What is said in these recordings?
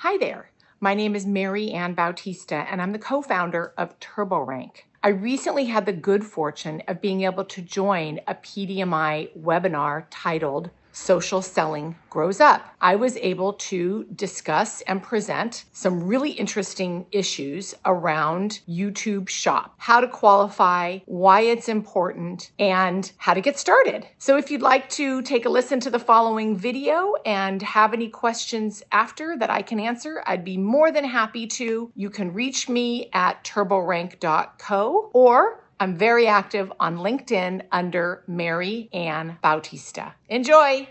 Hi there. My name is Mary Ann Bautista, and I'm the co-founder of TurboRank. I recently had the good fortune of being able to join a PDMI webinar titled Social Selling Grows Up. I was able to discuss and present some really interesting issues around YouTube Shop, how to qualify, why it's important, and how to get started. So if you'd like to take a listen to the following video and have any questions after that I can answer, I'd be more than happy to. You can reach me at turborank.co, or I'm very active on LinkedIn under Mary Ann Bautista. Enjoy.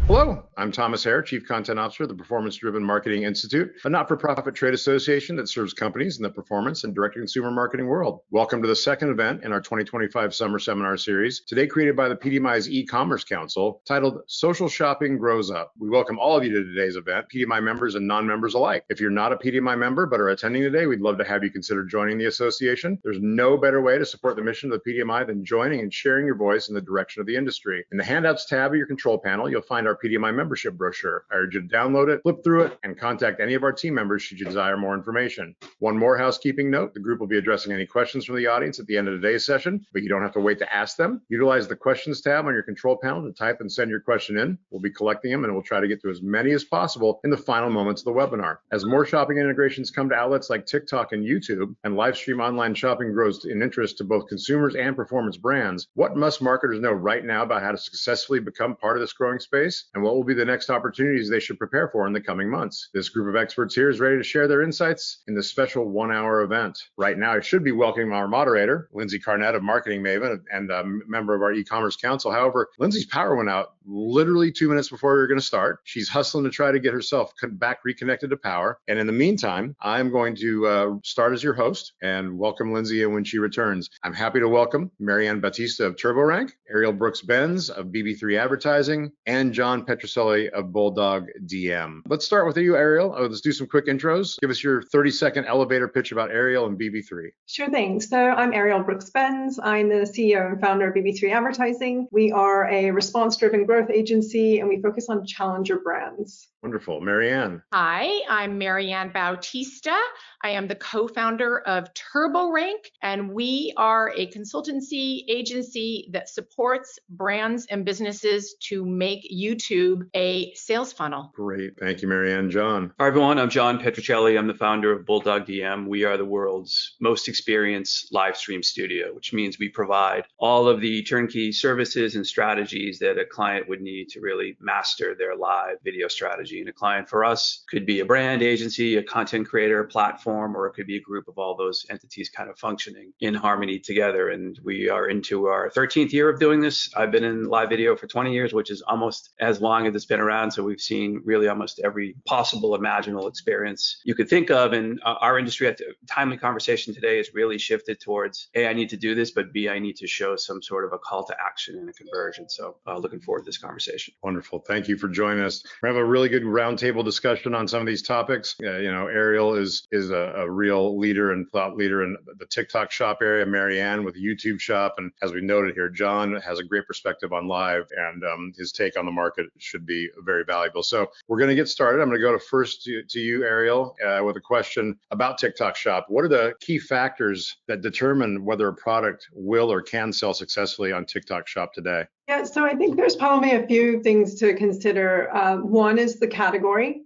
Hello, I'm Thomas Hare, Chief Content Officer of the Performance Driven Marketing Institute, a not-for-profit trade association that serves companies in the performance and direct-to-consumer marketing world. Welcome to the second event in our 2025 Summer Seminar Series, today created by the PDMI's E-Commerce Council, titled Social Shopping Grows Up. We welcome all of you to today's event, PDMI members and non-members alike. If you're not a PDMI member but are attending today, we'd love to have you consider joining the association. There's no better way to support the mission of the PDMI than joining and sharing your voice in the direction of the industry. In the Handouts tab of your control panel, you'll find our PDMI membership brochure. I urge you to download it, flip through it, and contact any of our team members should you desire more information. One more housekeeping note, the group will be addressing any questions from the audience at the end of today's session, but you don't have to wait to ask them. Utilize the questions tab on your control panel to type and send your question in. We'll be collecting them and we'll try to get to as many as possible in the final moments of the webinar. As more shopping integrations come to outlets like TikTok and YouTube, and live stream online shopping grows in interest to both consumers and performance brands, what must marketers know right now about how to successfully become part of this growing space? And what will be the next opportunities they should prepare for in the coming months? This group of experts here is ready to share their insights in this special 1-hour event. Right now, I should be welcoming our moderator, Lindsay Carnett of Marketing Maven and a member of our E-Commerce Council. However, Lindsay's power went out literally 2 minutes before we were going to start. She's hustling to try to get herself back reconnected to power. And in the meantime, I'm going to start as your host and welcome Lindsay in when she returns. I'm happy to welcome Mary Ann Bautista of TurboRank, Ariel Brooks-Benz of BB3 Advertising, and John Petroselli of Bulldog DM. Let's start with you, Ariel. Let's do some quick intros. Give us your 30-second elevator pitch about Ariel and BB3. Sure thing. So I'm Ariel Brooks-Benz. I'm the CEO and founder of BB3 Advertising. We are a response-driven growth agency, and we focus on challenger brands. Wonderful. Mary Ann. Hi, I'm Mary Ann Bautista. I am the co-founder of TurboRank, and we are a consultancy agency that supports brands and businesses to make YouTube a sales funnel. Great. Thank you, Mary Ann. John. Hi, everyone. I'm John Petroselli. I'm the founder of Bulldog DM. We are the world's most experienced live stream studio, which means we provide all of the turnkey services and strategies that a client would need to really master their live video strategy. And a client for us could be a brand agency, a content creator, platform, or it could be a group of all those entities kind of functioning in harmony together. And we are into our 13th year of doing this. I've been in live video for 20 years, which is almost as long as it's been around. So we've seen really almost every possible imaginable experience you could think of. And our industry, at the timely conversation today, has really shifted towards, A, I need to do this, but B, I need to show some sort of a call to action and a conversion. So looking forward to this conversation. Wonderful. Thank you for joining us. We have a really good roundtable discussion on some of these topics. Ariel is a real leader and thought leader in the TikTok shop area. Mary Ann with YouTube Shop. And as we noted here, John has a great perspective on live, and his take on the market should be very valuable. So we're going to get started. I'm going to go first to you, Ariel, with a question about TikTok Shop. What are the key factors that determine whether a product will or can sell successfully on TikTok Shop today? Yeah, so I think there's probably a few things to consider. One is the category.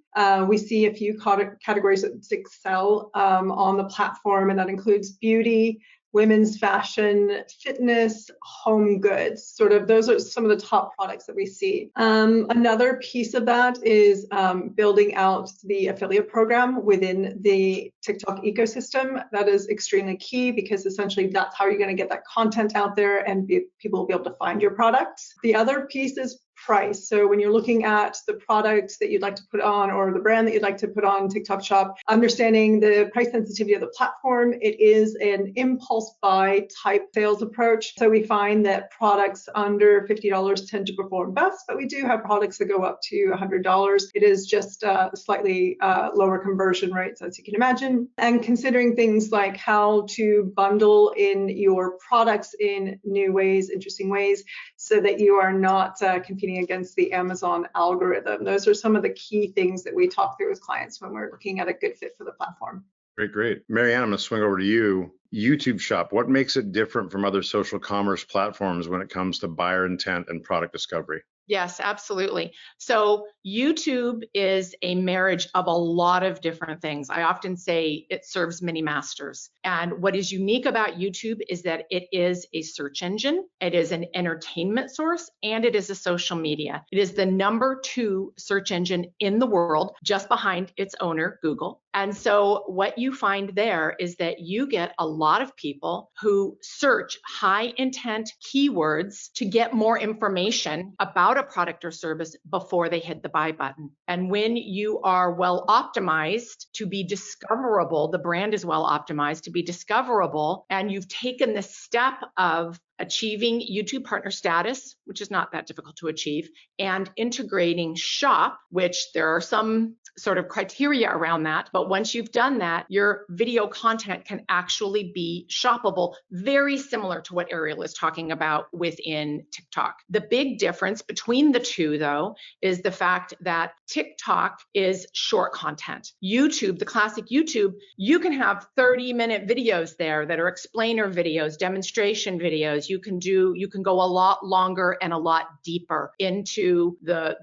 We see a few categories that excel on the platform, and that includes beauty, women's fashion, fitness, home goods. Sort of those are some of the top products that we see. Another piece of that is building out the affiliate program within the TikTok ecosystem. That is extremely key because essentially that's how you're going to get that content out there and people will be able to find your products. The other piece is price. So when you're looking at the product that you'd like to put on or the brand that you'd like to put on TikTok Shop, understanding the price sensitivity of the platform, it is an impulse buy type sales approach. So we find that products under $50 tend to perform best, but we do have products that go up to $100. It is just slightly lower conversion rates, as you can imagine. And considering things like how to bundle in your products in new ways, interesting ways. so that you are not competing against the Amazon algorithm. Those are some of the key things that we talk through with clients when we're looking at a good fit for the platform. Great. Marianne, I'm going to swing over to you. YouTube Shop, what makes it different from other social commerce platforms when it comes to buyer intent and product discovery? Yes, absolutely. So YouTube is a marriage of a lot of different things. I often say it serves many masters. And what is unique about YouTube is that it is a search engine, it is an entertainment source, and it is a social media. It is the #2 search engine in the world, just behind its owner, Google. And so what you find there is that you get a lot of people who search high intent keywords to get more information about a product or service before they hit the buy button. And when you are well optimized to be discoverable, the brand is well optimized to be discoverable, and you've taken the step of achieving YouTube partner status, which is not that difficult to achieve, and integrating Shop, which there are some sort of criteria around that. But once you've done that, your video content can actually be shoppable, very similar to what Ariel is talking about within TikTok. The big difference between the two, though, is the fact that TikTok is short content. YouTube, the classic YouTube, you can have 30-minute videos there that are explainer videos, demonstration videos. You can go a lot longer and a lot deeper into the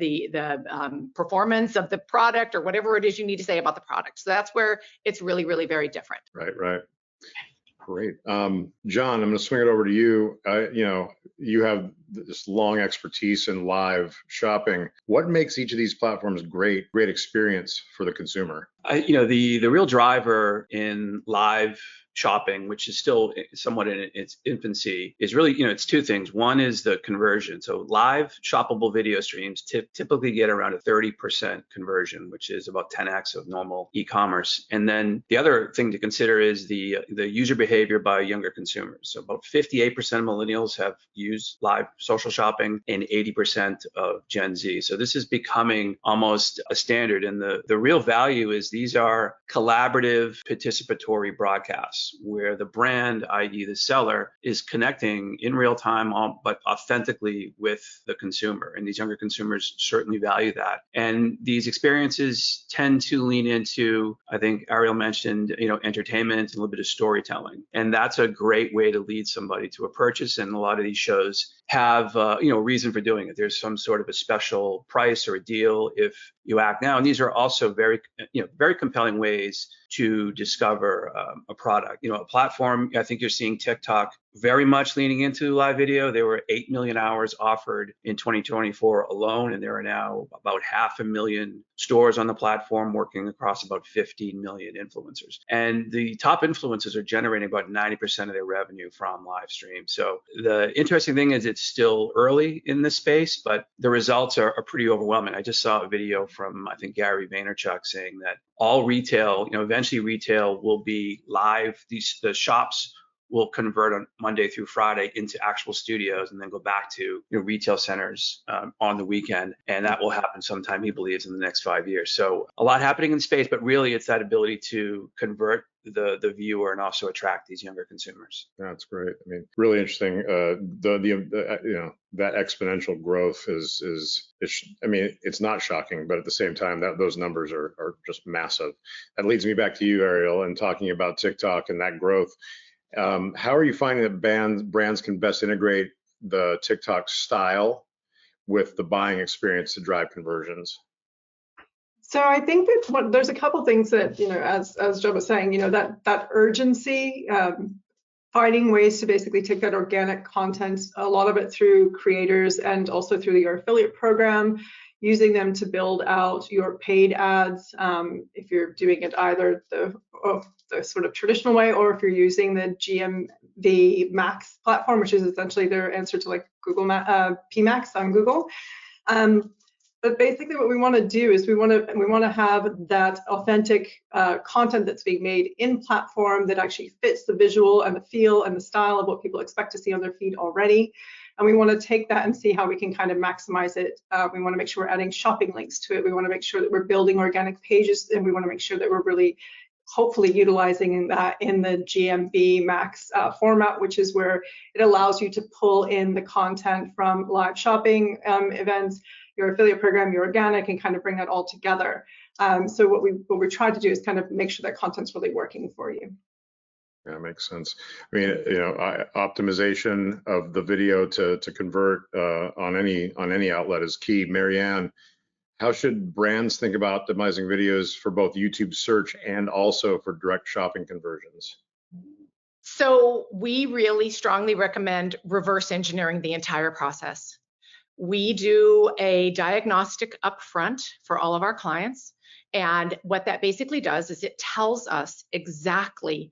performance of the product or whatever it is you need to say about the product. So that's where it's really, really very different. Right. Great. John, I'm going to swing it over to you. You have this long expertise in live shopping. What makes each of these platforms great experience for the consumer? The real driver in live shopping, which is still somewhat in its infancy, is really, it's two things. One is the conversion. So live shoppable video streams typically get around a 30% conversion, which is about 10x of normal e-commerce. And then the other thing to consider is the user behavior by younger consumers. So about 58% of millennials have used live social shopping and 80% of Gen Z. So this is becoming almost a standard. And the real value is these are collaborative participatory broadcasts where the brand, i.e. the seller, is connecting in real time, but authentically with the consumer. And these younger consumers certainly value that. And these experiences tend to lean into, I think Ariel mentioned, entertainment and a little bit of storytelling. And that's a great way to lead somebody to a purchase. And a lot of these shows have, a reason for doing it. There's some sort of a special price or a deal if you act now. And these are also very compelling ways to discover a product. A platform, I think you're seeing TikTok very much leaning into live video. There were 8 million hours offered in 2024 alone, and there are now about 500,000 stores on the platform working across about 15 million influencers. And the top influencers are generating about 90% of their revenue from live stream. So the interesting thing is it's still early in this space, but the results are pretty overwhelming. I just saw a video from, I think, Gary Vaynerchuk saying that all retail, eventually retail will be live. The shops will convert on Monday through Friday into actual studios and then go back to retail centers on the weekend. And that will happen sometime, he believes, in the next 5 years. So a lot happening in space, but really it's that ability to convert the viewer and also attract these younger consumers. That's great. I mean, really interesting. That exponential growth it's not shocking, but at the same time, those numbers are just massive. That leads me back to you, Ariel, and talking about TikTok and that growth. How are you finding that brands can best integrate the TikTok style with the buying experience to drive conversions? So I think that there's a couple things that, as Joe was saying, that urgency, finding ways to basically take that organic content, a lot of it through creators and also through your affiliate program, using them to build out your paid ads. If you're doing it either the sort of traditional way, or if you're using the GMV Max platform, which is essentially their answer to like Google PMax on Google. But basically what we want to do is we want to have that authentic content that's being made in platform that actually fits the visual and the feel and the style of what people expect to see on their feed already. And we want to take that and see how we can kind of maximize it. We want to make sure we're adding shopping links to it. We want to make sure that we're building organic pages, and we want to make sure that we're really hopefully utilizing that in the GMV max format, which is where it allows you to pull in the content from live shopping events, your affiliate program, your organic, and kind of bring that all together. So what we try to do is kind of make sure that content's really working for you. Yeah, makes sense. I mean, optimization of the video to convert on any outlet is key. Marianne, how should brands think about optimizing videos for both YouTube search and also for direct shopping conversions? So we really strongly recommend reverse engineering the entire process. We do a diagnostic upfront for all of our clients. And what that basically does is it tells us exactly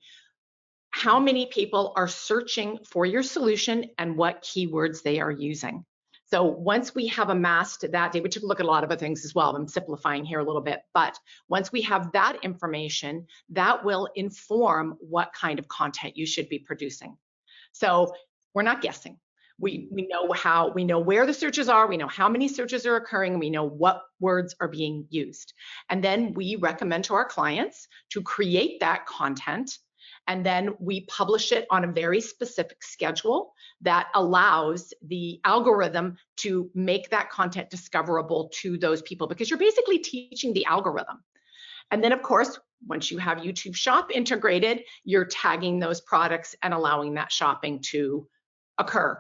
how many people are searching for your solution and what keywords they are using. So once we have amassed that data, we took a look at a lot of other things as well. I'm simplifying here a little bit, but once we have that information, that will inform what kind of content you should be producing. So we're not guessing. We know where the searches are, we know how many searches are occurring, we know what words are being used. And then we recommend to our clients to create that content, and then we publish it on a very specific schedule that allows the algorithm to make that content discoverable to those people, because you're basically teaching the algorithm. And then of course, once you have YouTube Shop integrated, you're tagging those products and allowing that shopping to occur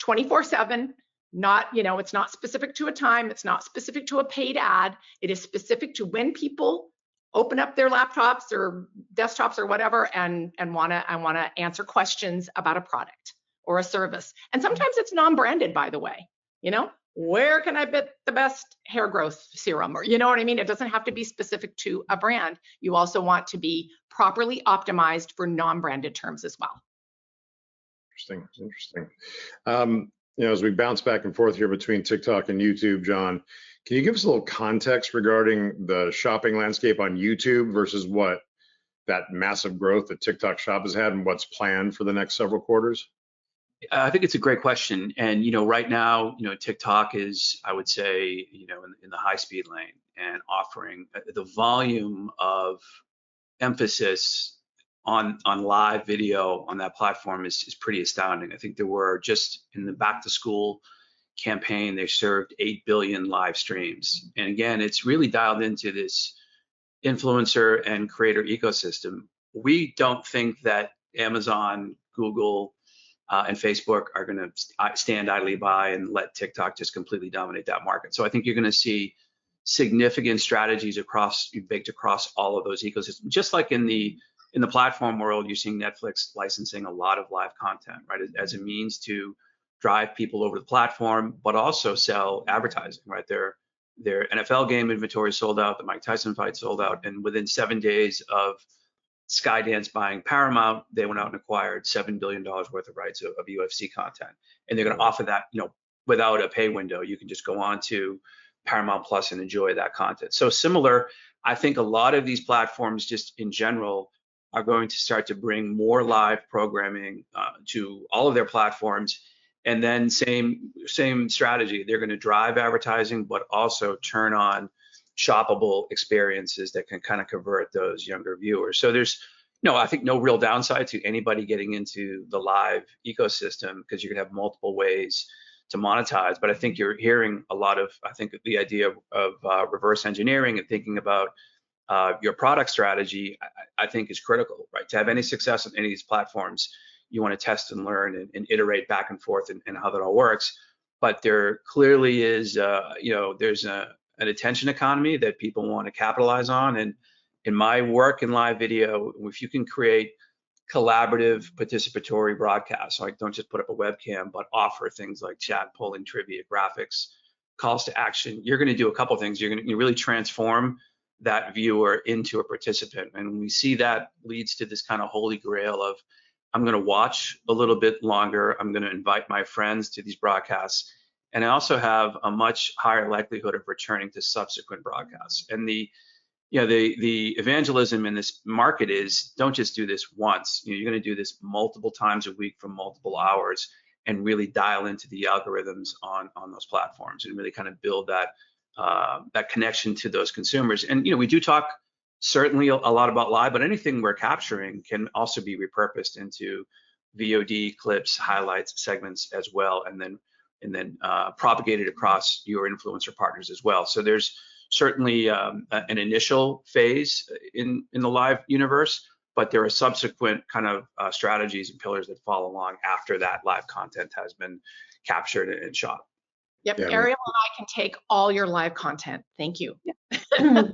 24/7. Not, it's not specific to a time, it's not specific to a paid ad. It is specific to when people open up their laptops or desktops or whatever and want to answer questions about a product or a service. And sometimes it's non-branded, by the way. Where can I get the best hair growth serum? Or you know what I mean? It doesn't have to be specific to a brand. You also want to be properly optimized for non-branded terms as well. Interesting. As we bounce back and forth here between TikTok and YouTube, John, can you give us a little context regarding the shopping landscape on YouTube versus what that massive growth that TikTok Shop has had and what's planned for the next several quarters? I think it's a great question. And, right now, TikTok is, I would say, in the high speed lane and offering the volume of emphasis on live video on that platform is pretty astounding. I think there were, just in the back to school campaign, they served 8 billion live streams. And again, it's really dialed into this influencer and creator ecosystem. We don't think that Amazon, Google, and Facebook are going to stand idly by and let TikTok just completely dominate that market. So I think you're going to see significant strategies baked across all of those ecosystems. Just like in the platform world, you're seeing Netflix licensing a lot of live content, right, as a means to drive people over the platform, but also sell advertising, right? Their NFL game inventory sold out, the Mike Tyson fight sold out, and within 7 days of Skydance buying Paramount, they went out and acquired $7 billion worth of rights of UFC content, and they're going to offer that, without a pay window. You can just go on to Paramount Plus and enjoy that content. So similar, I think a lot of these platforms, just in general, are going to start to bring more live programming to all of their platforms. And then same strategy. They're going to drive advertising, but also turn on shoppable experiences that can kind of convert those younger viewers. So there's, I think no real downside to anybody getting into the live ecosystem, because you're going to have multiple ways to monetize. But I think you're hearing a lot of, I think the idea of reverse engineering and thinking about your product strategy, I think is critical, right? To have any success on any of these platforms, you want to test and learn and iterate back and forth and how that all works. But there clearly is, there's an attention economy that people want to capitalize on. And in my work in live video, if you can create collaborative participatory broadcasts, like don't just put up a webcam, but offer things like chat, polling, trivia, graphics, calls to action, you're going to do a couple things. You're going to really transform that viewer into a participant. And when we see that leads to this kind of holy grail of, I'm going to watch a little bit longer, I'm going to invite my friends to these broadcasts, and I also have a much higher likelihood of returning to subsequent broadcasts. And the evangelism in this market is, don't just do this once. You're going to do this multiple times a week for multiple hours, and really dial into the algorithms on those platforms and really kind of build that connection to those consumers. And we do talk certainly a lot about live, but anything we're capturing can also be repurposed into VOD clips, highlights, segments as well, and then propagated across your influencer partners as well. So there's certainly an initial phase in the live universe, but there are subsequent kind of strategies and pillars that follow along after that live content has been captured and shot. Yep, Yeah, Ariel and I can take all your live content. Thank you. You have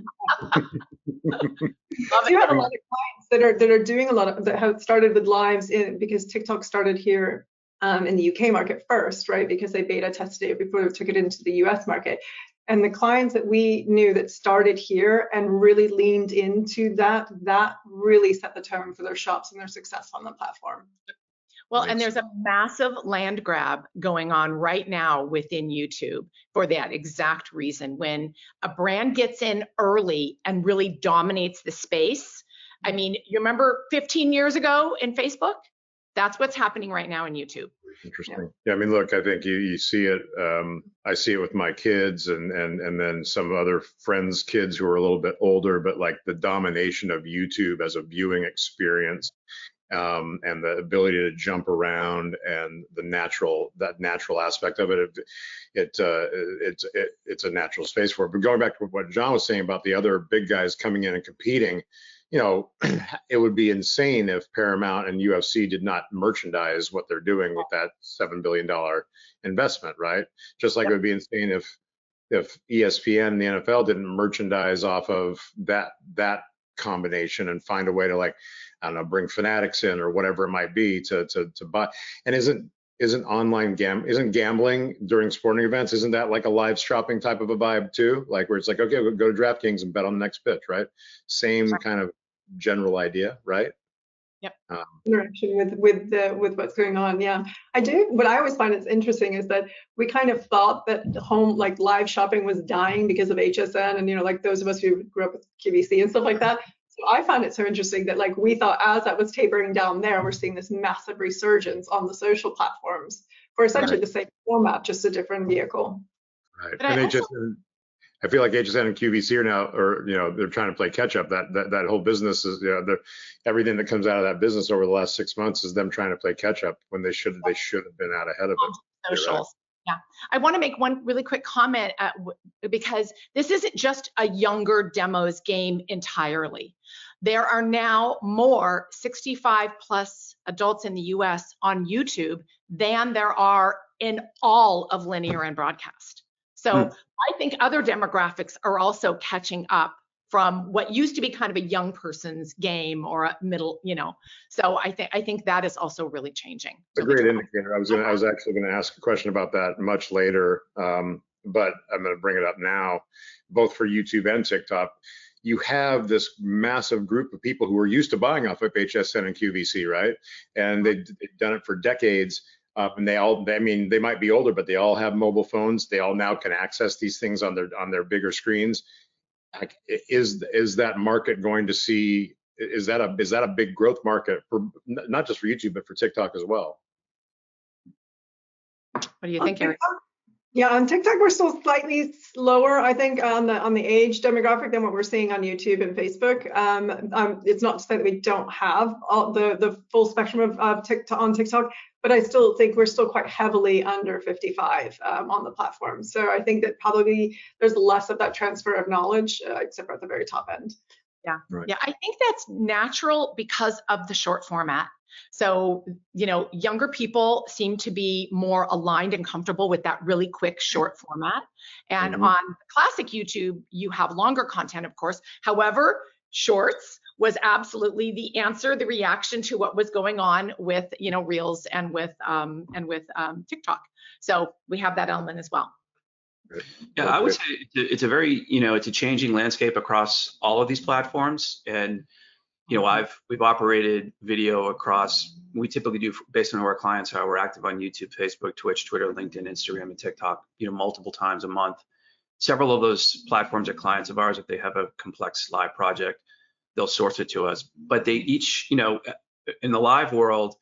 a lot of clients that are doing a lot of, that have started with lives because TikTok started here in the UK market first, right? Because they beta tested it before they took it into the US market. And the clients that we knew that started here and really leaned into that really set the tone for their shops and their success on the platform. Well, and there's a massive land grab going on right now within YouTube for that exact reason. When a brand gets in early and really dominates the space, I mean, you remember 15 years ago in Facebook? That's what's happening right now in YouTube. Interesting. Yeah, I mean, look, I think you see it. I see it with my kids and then some other friends' kids who are a little bit older, but like the domination of YouTube as a viewing experience. And the ability to jump around and that natural aspect of it, it's a natural space for it. But going back to what John was saying about the other big guys coming in and competing, you know, it would be insane if Paramount and UFC did not merchandise what they're doing with that $7 billion investment, right? Just like it would be insane if ESPN and the NFL didn't merchandise off of that combination and find a way to, like, I don't know, bring fanatics in or whatever it might be to buy. And isn't gambling during sporting events, isn't that like a live shopping type of a vibe too? Like where it's like, okay, we'll go to DraftKings and bet on the next pitch, right? Same kind of general idea, right? Yep. Interaction with what's going on. Yeah, I do. What I always find is interesting is that we kind of thought that like live shopping was dying because of HSN and, you know, like those of us who grew up with QVC and stuff like that. So I found it so interesting that, like, we thought as that was tapering down there, we're seeing this massive resurgence on the social platforms for essentially the same format, just a different vehicle. Right. And I feel like HSN and QVC are now, or, you know, they're trying to play catch up. That whole business is, you know, everything that comes out of that business over the last 6 months is them trying to play catch up when they should have been out ahead of it. Socials. Yeah, I want to make one really quick comment because this isn't just a younger demos game entirely. There are now more 65 plus adults in the US on YouTube than there are in all of linear and broadcast. So I think other demographics are also catching up from what used to be kind of a young person's game or a middle, you know. So I think that is also really changing. It's a great indicator. I was actually going to ask a question about that much later, but I'm going to bring it up now. Both for YouTube and TikTok, you have this massive group of people who are used to buying off of HSN and QVC, right? And they've done it for decades. And they might be older, but they all have mobile phones. They all now can access these things on their bigger screens. Like, is that market going to see? Is that a big growth market for not just for YouTube but for TikTok as well? What do you think, Eric? Yeah, on TikTok we're still slightly slower, I think, on the age demographic than what we're seeing on YouTube and Facebook. It's not to say that we don't have all the full spectrum of TikTok on TikTok, but I still think we're still quite heavily under 55 on the platform. So I think that probably there's less of that transfer of knowledge, except for at the very top end. Yeah, right. Yeah, I think that's natural because of the short format. So, you know, younger people seem to be more aligned and comfortable with that really quick short format. And on classic YouTube, you have longer content, of course. However, shorts was absolutely the answer, the reaction to what was going on with, you know, Reels and with TikTok. So we have that element as well. Yeah, I would say it's a very, you know, it's a changing landscape across all of these platforms. And, you know, we've operated video across, we typically do based on who our clients are. We're active on YouTube, Facebook, Twitch, Twitter, LinkedIn, Instagram, and TikTok, you know, multiple times a month. Several of those platforms are clients of ours. If they have a complex live project, they'll source it to us. But they each, you know, in the live world,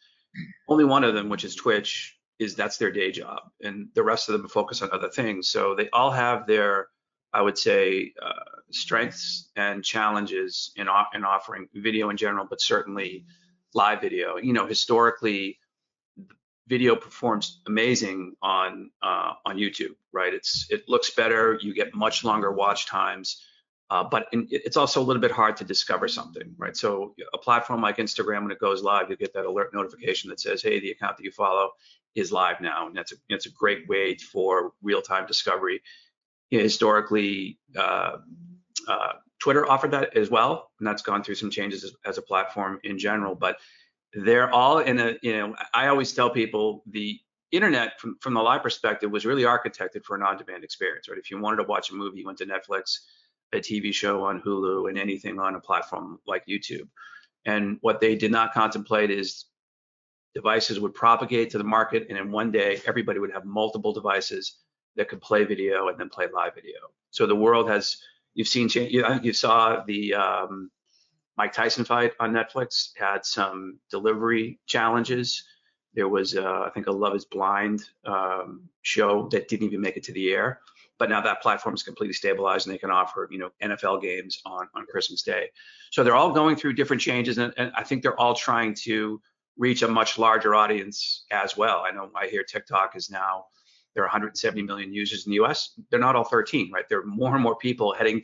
only one of them, which is Twitch, that's their day job, and the rest of them focus on other things. So they all have their, I would say, strengths and challenges in offering video in general, but certainly live video. You know, historically, video performs amazing on YouTube, right? It looks better, you get much longer watch times, but it's also a little bit hard to discover something, right? So a platform like Instagram, when it goes live, you get that alert notification that says, hey, the account that you follow is live now, and that's a great way for real-time discovery. You know, historically, Twitter offered that as well, and that's gone through some changes as a platform in general, but they're all in a, you know, I always tell people the internet from the live perspective was really architected for an on-demand experience, right? If you wanted to watch a movie, you went to Netflix, a TV show on Hulu, and anything on a platform like YouTube. And what they did not contemplate is devices would propagate to the market, and in one day, everybody would have multiple devices that could play video and then play live video. So the world has, you've seen, you saw the Mike Tyson fight on Netflix had some delivery challenges. There was, I think, a Love is Blind show that didn't even make it to the air. But now that platform is completely stabilized, and they can offer, you know, NFL games on Christmas Day. So they're all going through different changes, and I think they're all trying to reach a much larger audience as well. I know I hear TikTok is now, there are 170 million users in the US. They're not all 13, right? There are more and more people heading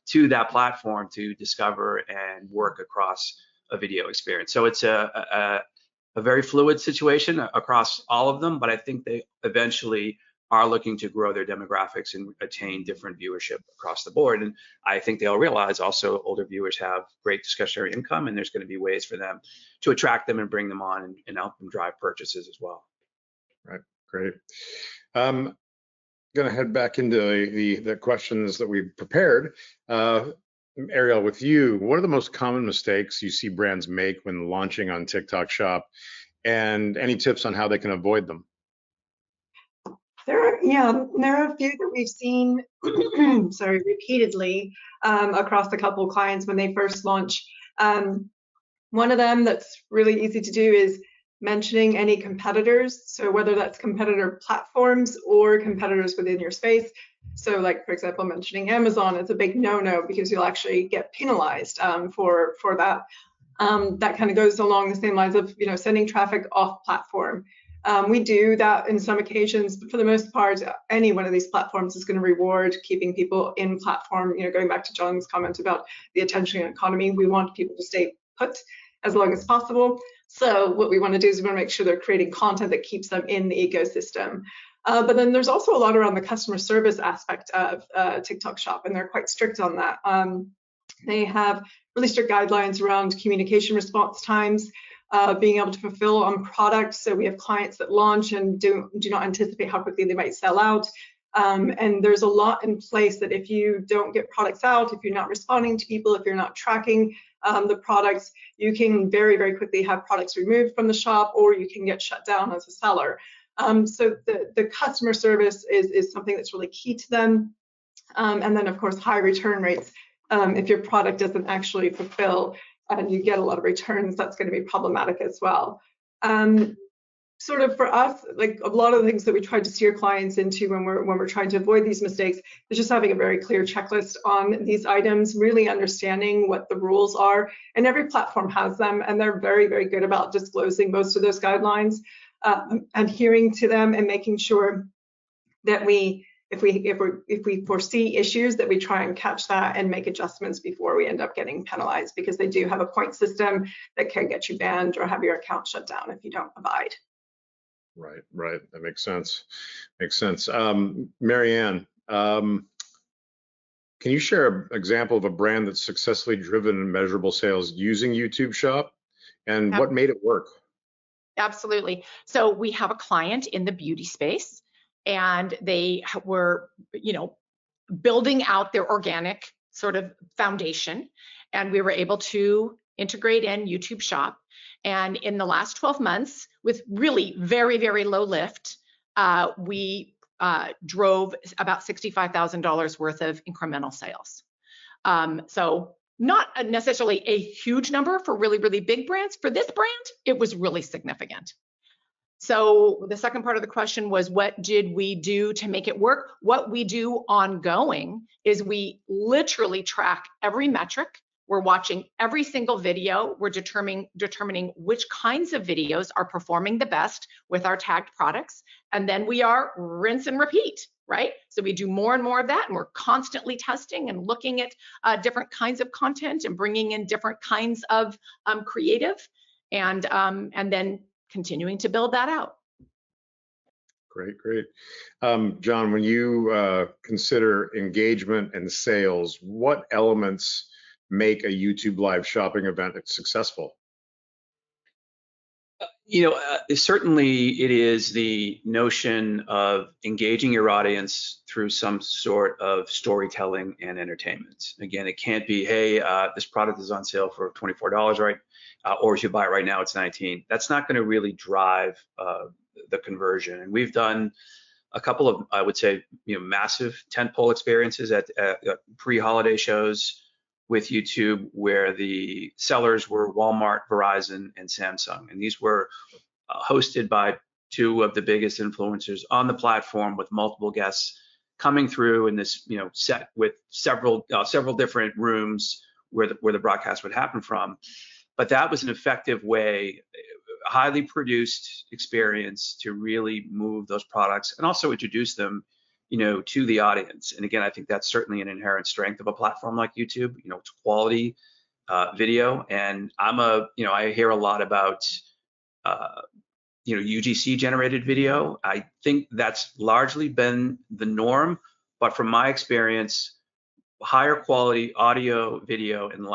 to that platform to discover and work across a video experience. So it's a very fluid situation across all of them, but I think they eventually are looking to grow their demographics and attain different viewership across the board. And I think they'll realize also older viewers have great discretionary income, and there's going to be ways for them to attract them and bring them on and help them drive purchases as well. Right, great. Going to head back into the questions that we prepared. Ariel, with you, what are the most common mistakes you see brands make when launching on TikTok Shop, and any tips on how they can avoid them? There are a few that we've seen, sorry, repeatedly across a couple of clients when they first launch. One of them that's really easy to do is mentioning any competitors. So whether that's competitor platforms or competitors within your space. So like, for example, mentioning Amazon is a big no-no because you'll actually get penalized for that. That kind of goes along the same lines of, you know, sending traffic off platform. We do that in some occasions, but for the most part, any one of these platforms is going to reward keeping people in platform. You know, going back to John's comment about the attention economy, we want people to stay put as long as possible. So what we want to do is we want to make sure they're creating content that keeps them in the ecosystem. But then there's also a lot around the customer service aspect of TikTok Shop, and they're quite strict on that. They have really strict guidelines around communication response times, being able to fulfill on products. So we have clients that launch and do not anticipate how quickly they might sell out. And there's a lot in place that if you don't get products out, if you're not responding to people, if you're not tracking the products, you can very, very quickly have products removed from the shop, or you can get shut down as a seller. So the customer service is something that's really key to them. And then, of course, high return rates. If your product doesn't actually fulfill and you get a lot of returns, that's going to be problematic as well. Sort of for us, like a lot of the things that we try to steer clients into when we're trying to avoid these mistakes is just having a very clear checklist on these items, really understanding what the rules are. And every platform has them, and they're very, very good about disclosing most of those guidelines, adhering to them, and making sure that if we foresee issues, that we try and catch that and make adjustments before we end up getting penalized, because they do have a point system that can get you banned or have your account shut down if you don't abide. Right. That makes sense. Marianne, can you share an example of a brand that's successfully driven measurable sales using YouTube Shop, and what made it work? Absolutely. So we have a client in the beauty space, and they were, you know, building out their organic sort of foundation, and we were able to integrate in YouTube Shop. And in the last 12 months, with really very, very low lift, we drove about $65,000 worth of incremental sales. So not necessarily a huge number for really, really big brands. For this brand, it was really significant. So the second part of the question was, what did we do to make it work? What we do ongoing is we literally track every metric. We're watching every single video. We're determining which kinds of videos are performing the best with our tagged products. And then we are rinse and repeat, right? So we do more and more of that, and we're constantly testing and looking at different kinds of content and bringing in different kinds of creative, and then continuing to build that out. Great, great. John, when you consider engagement and sales, what elements make a YouTube live shopping event successful? Certainly it is the notion of engaging your audience through some sort of storytelling and entertainment. Again, it can't be, hey, this product is on sale for $24, right? Or if you buy it right now, it's $19. That's not going to really drive the conversion. And we've done a couple of, I would say, massive tentpole experiences at pre-holiday shows with YouTube, where the sellers were Walmart, Verizon, and Samsung. And these were hosted by two of the biggest influencers on the platform, with multiple guests coming through in this, set with several different rooms where the broadcast would happen from. But that was an effective way, a highly produced experience, to really move those products and also introduce them to the audience. And again, I think that's certainly an inherent strength of a platform like YouTube. It's quality video. And I hear a lot about UGC generated video. I think that's largely been the norm, but from my experience, higher quality audio, video, and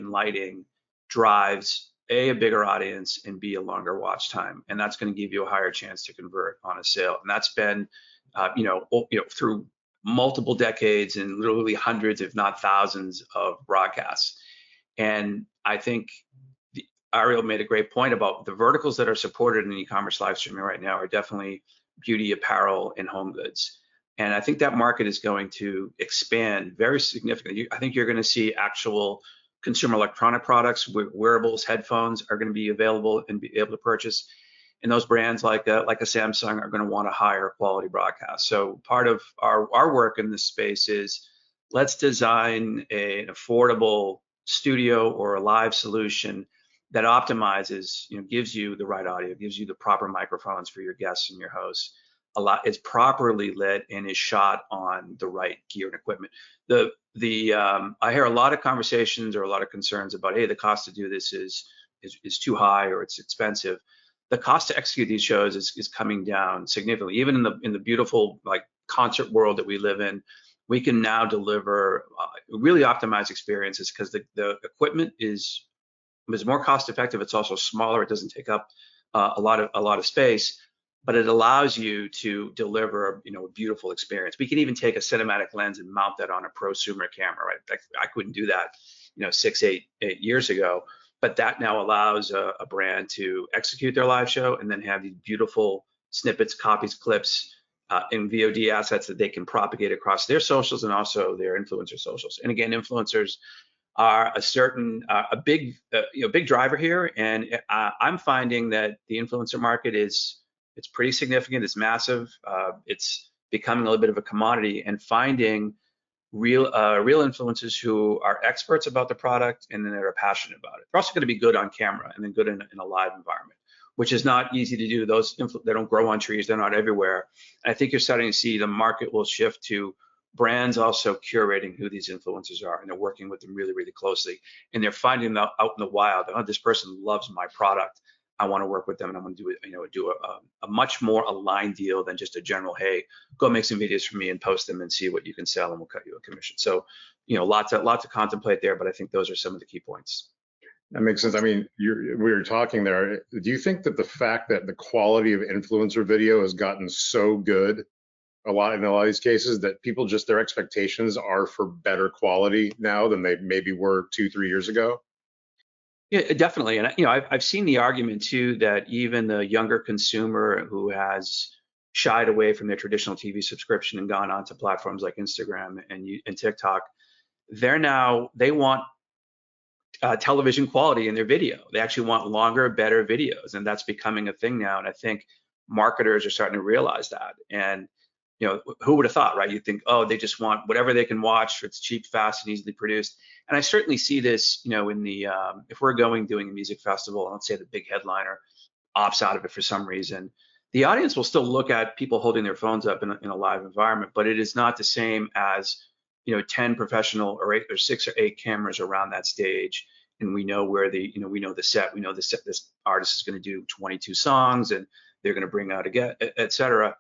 lighting drives A, a bigger audience, and B, a longer watch time. And that's going to give you a higher chance to convert on a sale. And that's been through multiple decades and literally hundreds, if not thousands, of broadcasts. And I think Ariel made a great point about the verticals that are supported in e-commerce live streaming right now are definitely beauty, apparel, and home goods. And I think that market is going to expand very significantly. I think you're going to see actual consumer electronic products, wearables, headphones are going to be available and be able to purchase. And those brands like a Samsung are going to want a higher quality broadcast. So part of our work in this space is, let's design an affordable studio or a live solution that optimizes, gives you the right audio, gives you the proper microphones for your guests and your hosts. It's properly lit and is shot on the right gear and equipment. I hear a lot of conversations or a lot of concerns about, hey, the cost to do this is too high or it's expensive. The cost to execute these shows is coming down significantly. Even in the beautiful concert world that we live in, we can now deliver really optimized experiences because the equipment is more cost effective. It's also smaller. It doesn't take up a lot of space, but it allows you to deliver a beautiful experience. We can even take a cinematic lens and mount that on a prosumer camera, right? I couldn't do that 6-8 years ago. But that now allows a brand to execute their live show and then have these beautiful snippets, copies, clips, and VOD assets that they can propagate across their socials and also their influencer socials. And again, influencers are a big driver here. And I'm finding that the influencer market it's pretty significant. It's massive. It's becoming a little bit of a commodity, and finding real influencers who are experts about the product and then they're passionate about it. They're also going to be good on camera and then good in a live environment, which is not easy to do. They don't grow on trees. They're not everywhere. And I think you're starting to see the market will shift to brands also curating who these influencers are, and they're working with them really, really closely. And they're finding them out in the wild. Oh, this person loves my product. I want to work with them, and I'm going to do a much more aligned deal than just a general, hey, go make some videos for me and post them and see what you can sell, and we'll cut you a commission. So, lots to contemplate there, but I think those are some of the key points. That makes sense. I mean, we were talking there. Do you think that the fact that the quality of influencer video has gotten so good in a lot of these cases that people their expectations are for better quality now than they maybe were 2-3 years ago? Yeah, definitely. And I've seen the argument too that even the younger consumer who has shied away from their traditional TV subscription and gone onto platforms like Instagram and TikTok, they want television quality in their video. They actually want longer, better videos, and that's becoming a thing now. And I think marketers are starting to realize that. And you know, who would have thought, right? You think, oh, they just want whatever they can watch. It's cheap, fast, and easily produced. And I certainly see this, you know, in the if we're doing a music festival, and let's say the big headliner opts out of it for some reason, the audience will still look at people holding their phones up in a live environment, but it is not the same as, you know, 10 professional or 8 or 6 or 8 cameras around that stage. And we know where the, you know, we know the set, this artist is going to do 22 songs and they're going to bring out again, et cetera.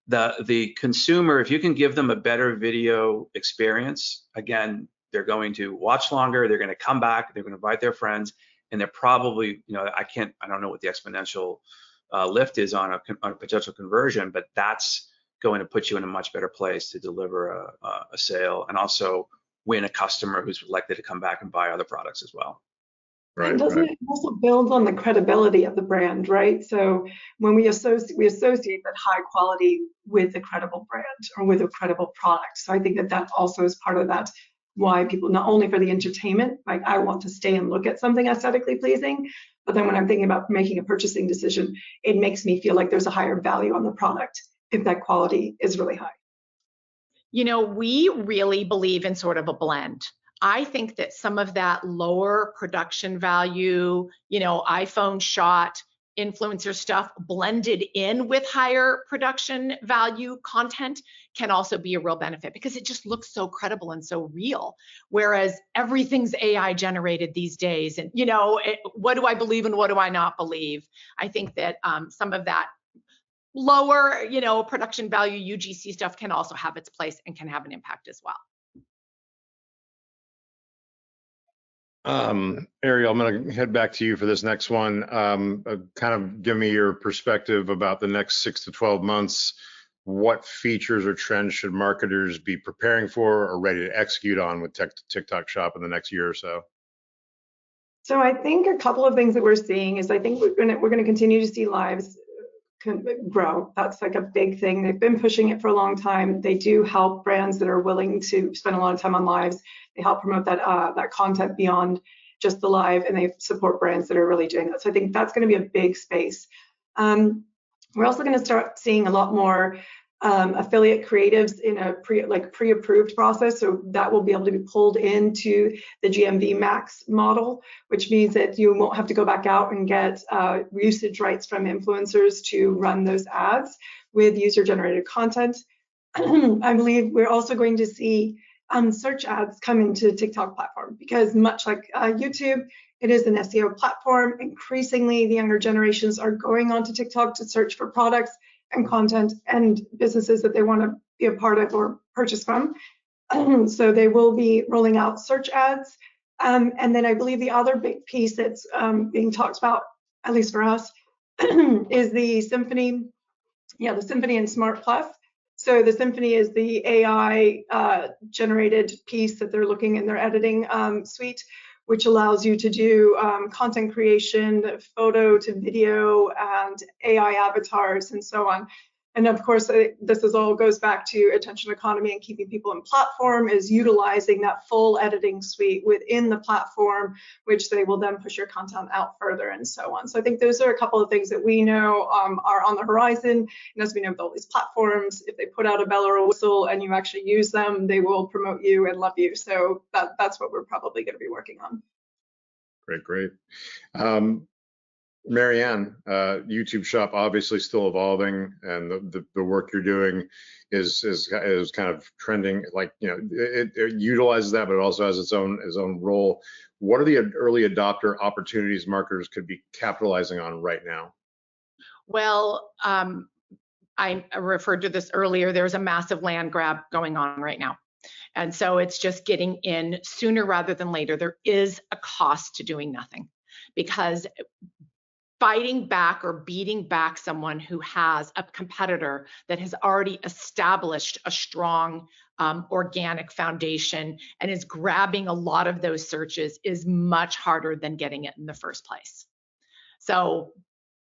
The consumer, if you can give them a better video experience, again, they're going to watch longer, they're going to come back, they're going to invite their friends, and they're probably, you know, I don't know what the exponential lift is on a potential conversion, but that's going to put you in a much better place to deliver a sale and also win a customer who's likely to come back and buy other products as well. Right. And doesn't it also build on the credibility of the brand, right? So when we associate that high quality with a credible brand or with a credible product. So I think that also is part of that, why people, not only for the entertainment, like I want to stay and look at something aesthetically pleasing, but then when I'm thinking about making a purchasing decision, it makes me feel like there's a higher value on the product if that quality is really high. You know, we really believe in sort of a blend. I think that some of that lower production value, you know, iPhone shot influencer stuff blended in with higher production value content can also be a real benefit because it just looks so credible and so real. Whereas everything's AI generated these days, and you know, what do I believe and what do I not believe? I think that some of that lower, you know, production value UGC stuff can also have its place and can have an impact as well. Ariel, I'm going to head back to you for this next one. Kind of give me your perspective about the next 6 to 12 months. What features or trends should marketers be preparing for or ready to execute on with TikTok Shop in the next year or so? So I think a couple of things that we're seeing is I think we're going to continue to see lives grow. That's like a big thing. They've been pushing it for a long time. They do help brands that are willing to spend a lot of time on lives. They help promote that content beyond just the live, and they support brands that are really doing that. So I think that's going to be a big space. We're also going to start seeing a lot more affiliate creatives in a pre-approved process. So that will be able to be pulled into the GMV max model, which means that you won't have to go back out and get usage rights from influencers to run those ads with user-generated content. I believe we're also going to see search ads come into TikTok platform because much like YouTube, it is an SEO platform. Increasingly, the younger generations are going onto TikTok to search for products and content and businesses that they want to be a part of or purchase from. So they will be rolling out search ads. And then I believe the other big piece that's being talked about, at least for us, is the Symphony. Yeah, the Symphony and Smart Plus. So the Symphony is the AI generated piece that they're looking in their editing suite, which allows you to do content creation, photo to video, and AI avatars, and so on. And of course, this all goes back to attention economy and keeping people in platform, is utilizing that full editing suite within the platform, which they will then push your content out further and so on. So I think those are a couple of things that we know are on the horizon. And as we know with all these platforms, if they put out a bell or a whistle and you actually use them, they will promote you and love you. So that's what we're probably going to be working on. Great. Marianne, YouTube Shop obviously still evolving, and the work you're doing is kind of trending. Like, you know, it utilizes that, but it also has its own role. What are the early adopter opportunities marketers could be capitalizing on right now? Well, I referred to this earlier. There's a massive land grab going on right now. And so it's just getting in sooner rather than later. There is a cost to doing nothing, because fighting back or beating back someone who has a competitor that has already established a strong organic foundation and is grabbing a lot of those searches is much harder than getting it in the first place. So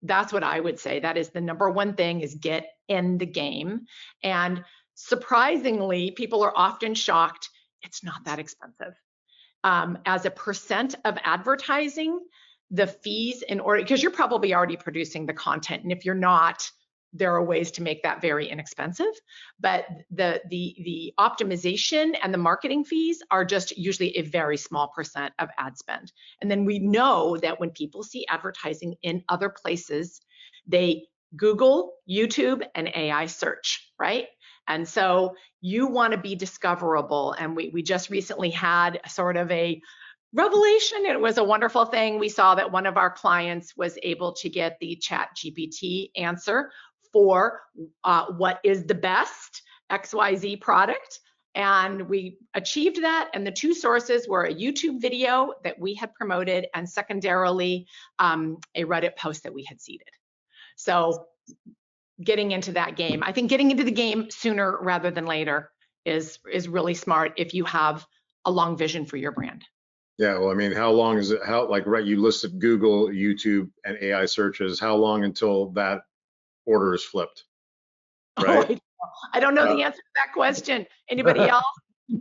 that's what I would say. That is the number one thing, is get in the game. And surprisingly, people are often shocked. It's not that expensive. As a percent of advertising, the fees in order, because you're probably already producing the content, and if you're not, there are ways to make that very inexpensive, but the optimization and the marketing fees are just usually a very small percent of ad spend. And then we know that when people see advertising in other places, they Google, YouTube, and AI search, right? And so you want to be discoverable. And we just recently had sort of a revelation. It was a wonderful thing. We saw that one of our clients was able to get the ChatGPT answer for what is the best XYZ product. And we achieved that. And the two sources were a YouTube video that we had promoted, and secondarily, a Reddit post that we had seeded. So getting into that game, I think getting into the game sooner rather than later is really smart if you have a long vision for your brand. Yeah, well, I mean, how long is it? Right, you listed Google, YouTube, and AI searches. How long until that order is flipped? Right? Oh, I don't know the answer to that question. Anybody else?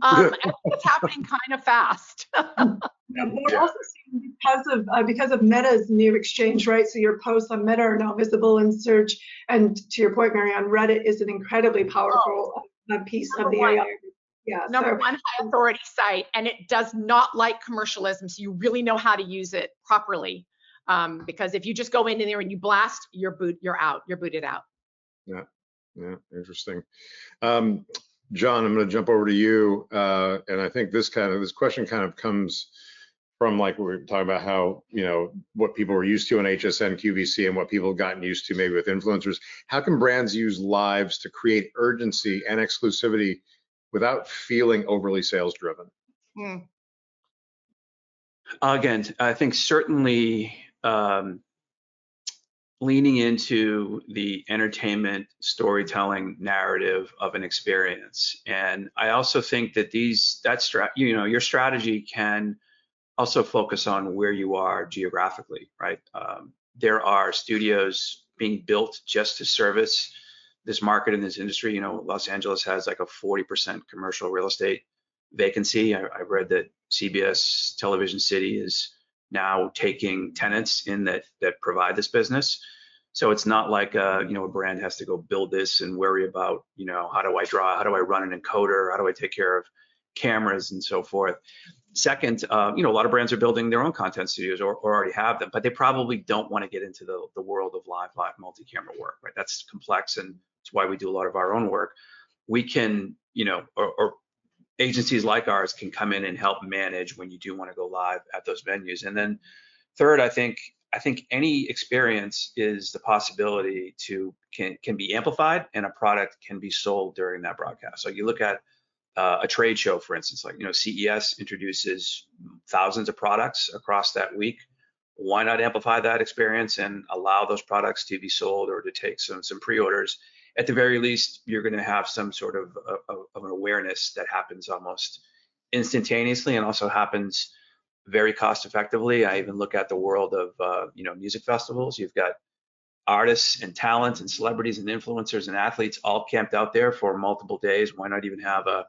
I think it's happening kind of fast. We're also seeing because of Meta's new exchange, right? So your posts on Meta are now visible in search, and to your point, Mary, on Reddit is an incredibly powerful piece of the AI. Yeah, number one high authority site, and it does not like commercialism, so you really know how to use it properly. Because if you just go in there and you blast, you're booted out. Yeah, interesting. John, I'm going to jump over to you, and I think this question kind of comes from, like, we were talking about how, what people were used to in HSN, QVC, and what people have gotten used to maybe with influencers. How can brands use lives to create urgency and exclusivity without feeling overly sales driven? Again, I think certainly leaning into the entertainment storytelling narrative of an experience. And I also think that your strategy can also focus on where you are geographically, right? There are studios being built just to service this market in this industry. Los Angeles has like a 40% commercial real estate vacancy. I've read that CBS Television City is now taking tenants in that provide this business. So it's not like a brand has to go build this and worry about, how do I draw, how do I run an encoder, how do I take care of cameras and so forth. Second, a lot of brands are building their own content studios or already have them, but they probably don't want to get into the world of live multi-camera work, right? That's complex, and it's why we do a lot of our own work. We can, or agencies like ours can come in and help manage when you do want to go live at those venues. And then third, I think any experience is the possibility can be amplified, and a product can be sold during that broadcast. So you look at a trade show, for instance, like CES introduces thousands of products across that week. Why not amplify that experience and allow those products to be sold or to take some pre-orders? At the very least, you're going to have some sort of an awareness that happens almost instantaneously and also happens very cost effectively. I even look at the world of music festivals. You've got artists and talent and celebrities and influencers and athletes all camped out there for multiple days. Why not even have a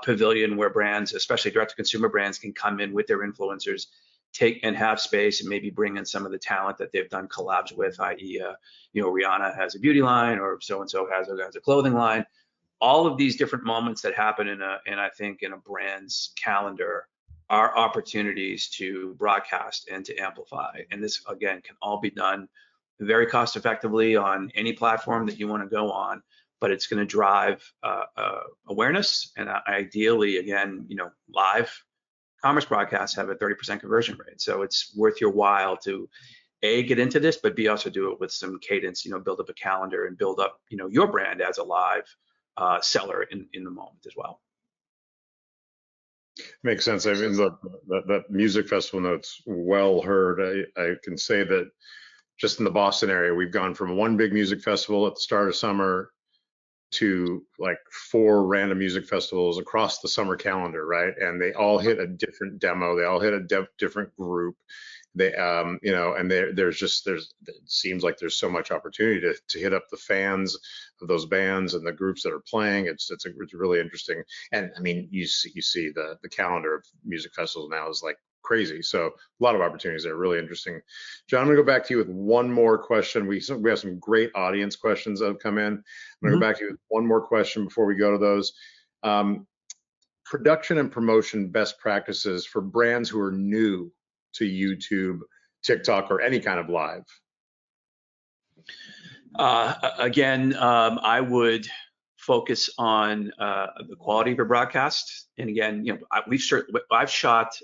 pavilion where brands, especially direct-to-consumer brands, can come in with their influencers, take and have space, and maybe bring in some of the talent that they've done collabs with, i.e., Rihanna has a beauty line, or so-and-so has a clothing line. All of these different moments that happen in a brand's calendar are opportunities to broadcast and to amplify. And this, again, can all be done very cost effectively on any platform that you want to go on, but it's going to drive awareness. And ideally, again, live commerce broadcasts have a 30% conversion rate. So it's worth your while to A, get into this, but B, also do it with some cadence, build up a calendar and build up, your brand as a live seller in the moment as well. Makes sense. I mean, that music festival note's well heard. I can say that just in the Boston area, we've gone from one big music festival at the start of summer to like 4 random music festivals across the summer calendar, right? And they all hit a different demo. They all hit a different group. They, and it seems like there's so much opportunity to hit up the fans of those bands and the groups that are playing. It's really interesting. And I mean, you see the calendar of music festivals now is like crazy. So a lot of opportunities there, really interesting. John, I'm gonna go back to you with one more question. We have some great audience questions that have come in. I'm gonna go back to you with one more question before we go to those. Production and promotion best practices for brands who are new to YouTube, TikTok, or any kind of live. Again, I would focus on the quality of your broadcast. And again, you know, I've shot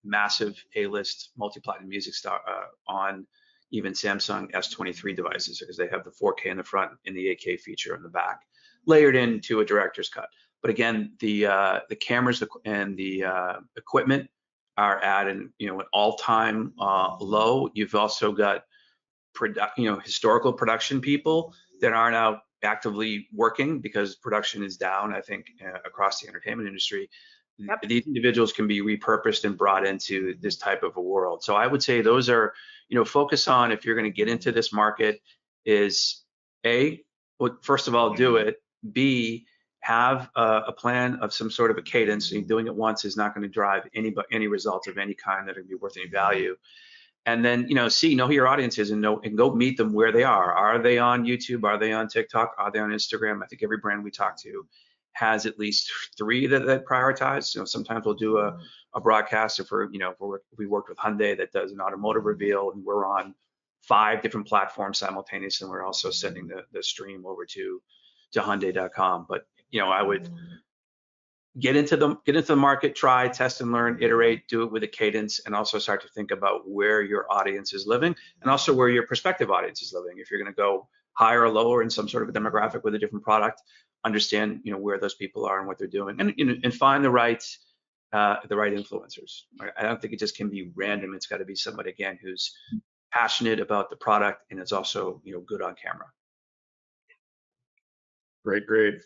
massive A-list multi-platinum music star on even Samsung S23 devices, because they have the 4K in the front and the 8K feature in the back, layered into a director's cut. But again, the cameras and the equipment are at an all-time low. You've also got historical production people that aren't out actively working because production is down, I think, across the entertainment industry. Yep. These individuals can be repurposed and brought into this type of a world. So I would say those are, focus on, if you're going to get into this market, is A, well, first of all, do it. B, have a plan of some sort of a cadence. And doing it once is not going to drive any results of any kind that are going to be worth any value. And then, C, know who your audience is, and go meet them where they are. Are they on YouTube? Are they on TikTok? Are they on Instagram? I think every brand we talk to has at least 3 that prioritize. Sometimes we'll do a broadcast if we worked with Hyundai that does an automotive reveal, and we're on 5 different platforms simultaneously, and we're also sending the stream over to Hyundai.com. But I would get into the market, try, test and learn, iterate, do it with a cadence, and also start to think about where your audience is living and also where your prospective audience is living. If you're going to go higher or lower in some sort of a demographic with a different product, understand where those people are and what they're doing, and find the right influencers. I don't think it just can be random. It's got to be somebody, again, who's passionate about the product and is also good on camera. Great.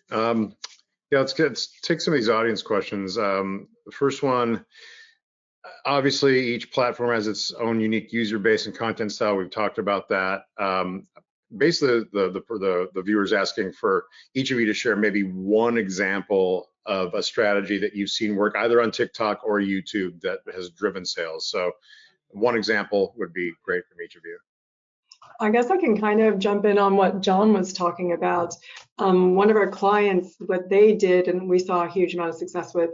Yeah, let's take some of these audience questions. The first one, obviously each platform has its own unique user base and content style. We've talked about that. Basically, the viewers asking for each of you to share maybe one example of a strategy that you've seen work either on TikTok or YouTube that has driven sales. So one example would be great from each of you. I guess I can kind of jump in on what John was talking about. One of our clients, what they did, and we saw a huge amount of success with,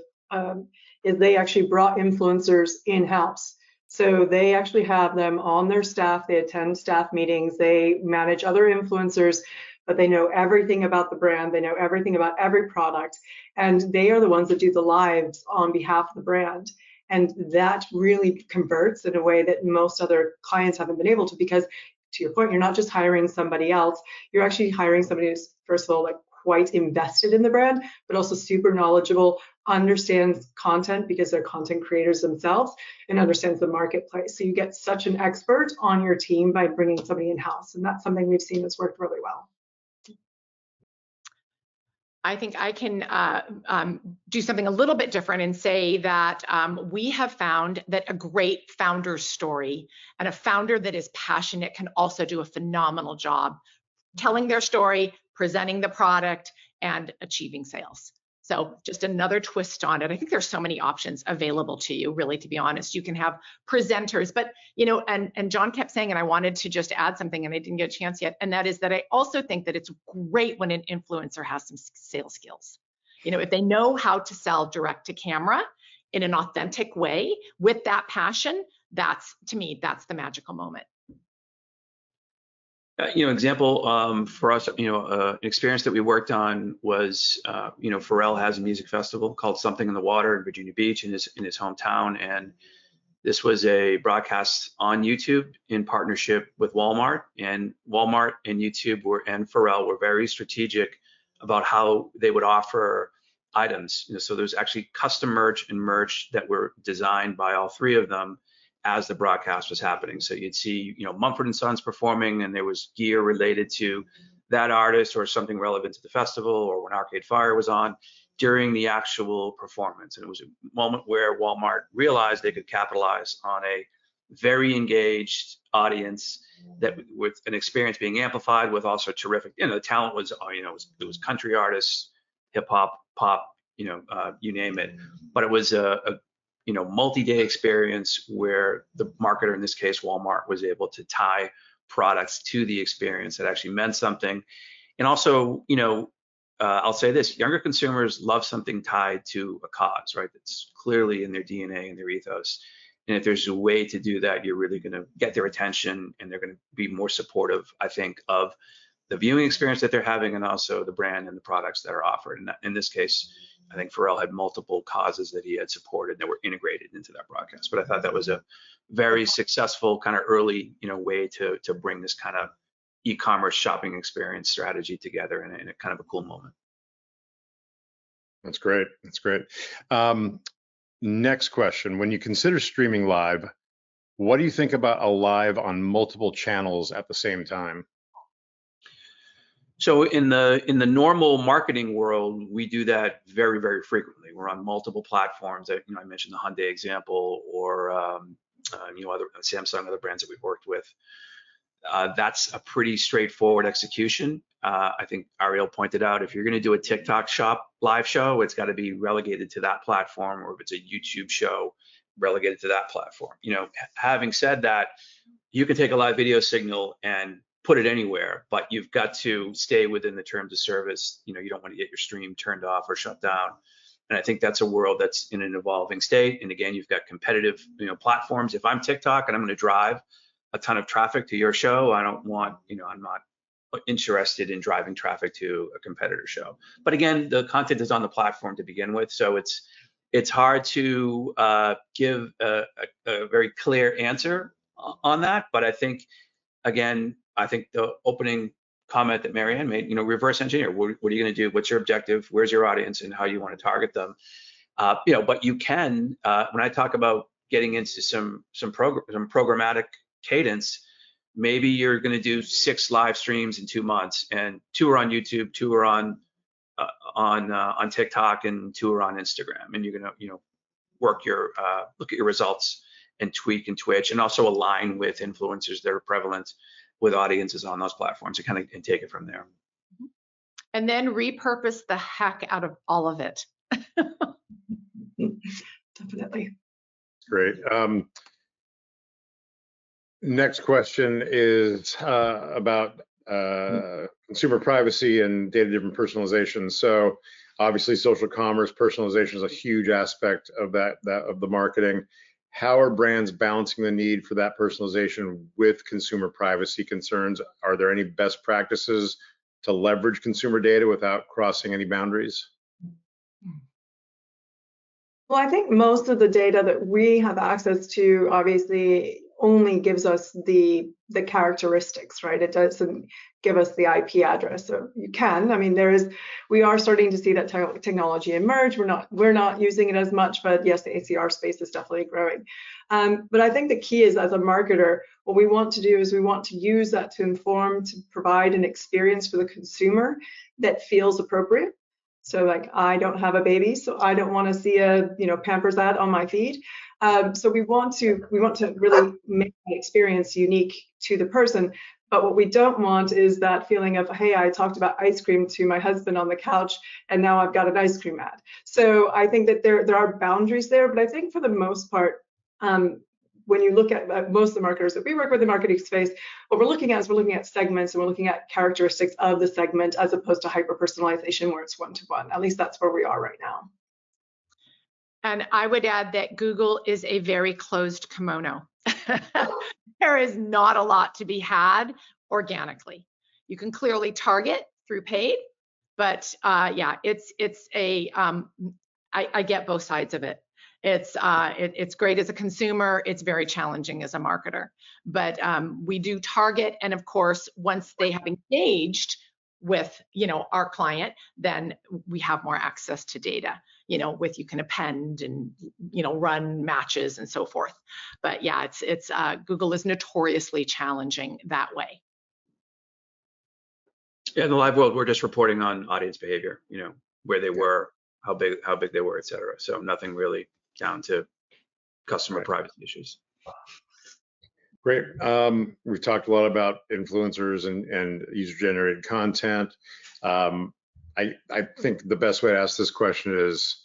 is they actually brought influencers in-house. So they actually have them on their staff, they attend staff meetings, they manage other influencers, but they know everything about the brand, they know everything about every product, and they are the ones that do the lives on behalf of the brand. And that really converts in a way that most other clients haven't been able to, because to your point, you're not just hiring somebody else, you're actually hiring somebody who's, first of all, like quite invested in the brand, but also super knowledgeable, understands content because they're content creators themselves, and understands the marketplace. So you get such an expert on your team by bringing somebody in-house, and that's something we've seen that's worked really well. I think I can do something a little bit different and say that we have found that a great founder's story and a founder that is passionate can also do a phenomenal job telling their story, presenting the product, and achieving sales. So just another twist on it. I think there's so many options available to you, really, to be honest. You can have presenters, but, and John kept saying, and I wanted to just add something and I didn't get a chance yet, and that is that I also think that it's great when an influencer has some sales skills. If they know how to sell direct to camera in an authentic way with that passion, to me, that's the magical moment. Example for us, an experience that we worked on was, Pharrell has a music festival called Something in the Water in Virginia Beach in his hometown, and this was a broadcast on YouTube in partnership with Walmart. And Walmart and YouTube and Pharrell were very strategic about how they would offer items. So there's actually custom merch and merch that were designed by all 3 of them as the broadcast was happening. So you'd see, Mumford & Sons performing, and there was gear related to that artist or something relevant to the festival, or when Arcade Fire was on during the actual performance. And it was a moment where Walmart realized they could capitalize on a very engaged audience that with an experience being amplified with also terrific, the talent was, it was country artists, hip hop, pop, you name it. But it was multi-day experience where the marketer, in this case Walmart, was able to tie products to the experience that actually meant something. And also, I'll say this: younger consumers love something tied to a cause, right? That's clearly in their DNA and their ethos. And if there's a way to do that, you're really going to get their attention, and they're going to be more supportive, I think, of the viewing experience that they're having, and also the brand and the products that are offered. And in this case, I think Pharrell had multiple causes that he had supported that were integrated into that broadcast. But I thought that was a very successful kind of early, way to bring this kind of e-commerce shopping experience strategy together in a kind of a cool moment. That's great. That's great. Next question. When you consider streaming live, what do you think about a live on multiple channels at the same time? So in the normal marketing world, we do that very, very frequently. We're on multiple platforms. I mentioned the Hyundai example, or other Samsung, other brands that we've worked with. That's a pretty straightforward execution. I think Ariel pointed out, if you're going to do a TikTok shop live show, it's got to be relegated to that platform, or if it's a YouTube show, relegated to that platform. Having said that, you can take a live video signal and put it anywhere, but you've got to stay within the terms of service. You don't want to get your stream turned off or shut down. And I think that's a world that's in an evolving state. And again, you've got competitive, platforms. If I'm TikTok and I'm going to drive a ton of traffic to your show, I don't want, I'm not interested in driving traffic to a competitor show. But again, the content is on the platform to begin with, so it's hard to give a very clear answer on that. But I think, again, the opening comment that Marianne made, reverse engineer. What are you going to do? What's your objective? Where's your audience, and how you want to target them? But you can, when I talk about getting into some programmatic cadence, maybe you're going to do 6 live streams in 2 months, and 2 are on YouTube, 2 are on TikTok, and 2 are on Instagram. And you're going to, work your look at your results and tweak and Twitch, and also align with influencers that are prevalent with audiences on those platforms, and take it from there. And then repurpose the heck out of all of it. Definitely. Great. Next question is about consumer privacy and data-driven personalization. So obviously social commerce personalization is a huge aspect of of the marketing. How are brands balancing the need for that personalization with consumer privacy concerns? Are there any best practices to leverage consumer data without crossing any boundaries? Well, I think most of the data that we have access to obviously only gives us the characteristics, right? It doesn't give us the IP address. So you can, we are starting to see that technology emerge. We're not using it as much, but yes, the ACR space is definitely growing. But I think the key is, as a marketer, what we want to do is we want to use that to provide an experience for the consumer that feels appropriate. So like, I don't have a baby, so I don't want to see a Pampers ad on my feed. So we want to really make the experience unique to the person. But what we don't want is that feeling of, hey, I talked about ice cream to my husband on the couch, and now I've got an ice cream ad. So I think that there are boundaries there. But I think for the most part, when you look at most of the marketers that we work with in the marketing space, what we're looking at is segments, and we're looking at characteristics of the segment, as opposed to hyper-personalization where it's one-to-one. At least that's where we are right now. And I would add that Google is a very closed kimono. There is not a lot to be had organically. You can clearly target through paid, but yeah, I get both sides of it. It's great as a consumer. It's very challenging as a marketer. But we do target, and of course, once they have engaged with our client, then we have more access to data. You can append and run matches and so forth. But yeah, it's Google is notoriously challenging that way. Yeah, in the live world, we're just reporting on audience behavior. Where they were, how big they were, et cetera. So nothing really down to customer privacy issues. Great. We've talked a lot about influencers and user-generated content. I think the best way to ask this question is,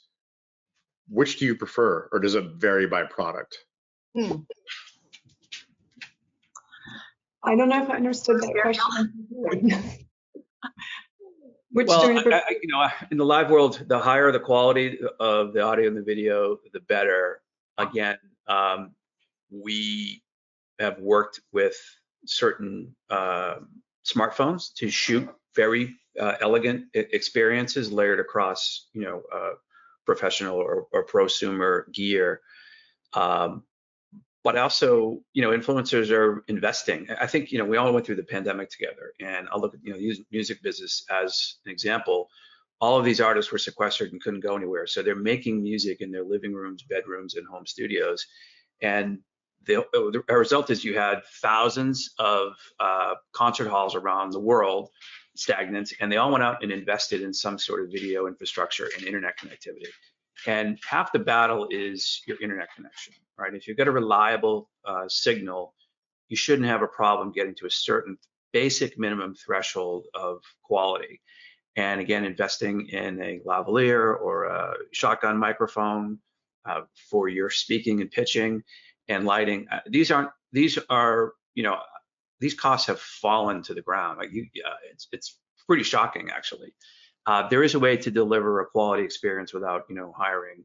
which do you prefer, or does it vary by product? I don't know if I understood that question. Which Well, do we prefer? in the live world, the higher the quality of the audio and the video, the better. Again, we have worked with certain smartphones to shoot very elegant experiences layered across, professional or prosumer gear. But also, influencers are investing. I think, we all went through the pandemic together, and I'll look at, the music business as an example. All of these artists were sequestered and couldn't go anywhere. So they're making music in their living rooms, bedrooms, and home studios. And the result is you had thousands of concert halls around the world stagnant, and they all went out and invested in some sort of video infrastructure and internet connectivity. And half the battle is your internet connection, right? If you've got a reliable signal, you shouldn't have a problem getting to a certain basic minimum threshold of quality. And again, investing in a lavalier or a shotgun microphone for your speaking and pitching and lighting. These costs have fallen to the ground. It's pretty shocking, actually. There is a way to deliver a quality experience without, hiring,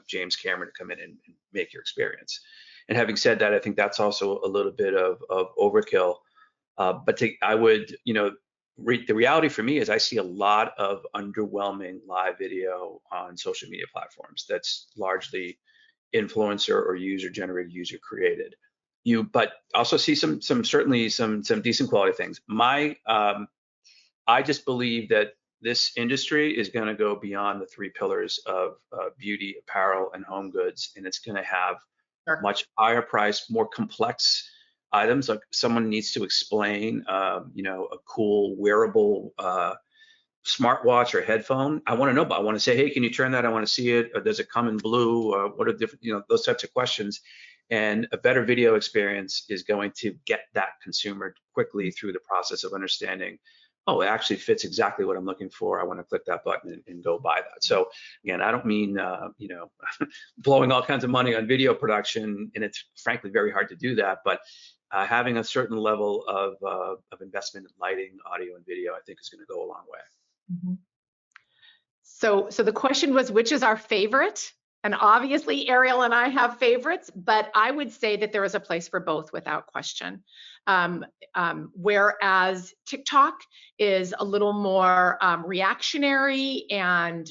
James Cameron to come in and make your experience. And having said that, I think that's also a little bit of overkill. The reality for me is I see a lot of underwhelming live video on social media platforms that's largely influencer or user-generated, user-created. But also see some decent quality things. I just believe that this industry is going to go beyond the three pillars of beauty, apparel, and home goods, and it's going to have much higher price, more complex items. Like someone needs to explain, a cool wearable smartwatch or headphone. I want to know, but I want to say, hey, can you turn that? I want to see it. Or does it come in blue? Or what are different, those types of questions. And a better video experience is going to get that consumer quickly through the process of understanding, oh, it actually fits exactly what I'm looking for. I want to click that button and go buy that. So again, I don't mean, blowing all kinds of money on video production, and it's frankly very hard to do that. But having a certain level of investment in lighting, audio, and video, I think is going to go a long way. Mm-hmm. So the question was, which is our favorite? And obviously, Ariel and I have favorites, but I would say that there is a place for both without question. Whereas TikTok is a little more reactionary and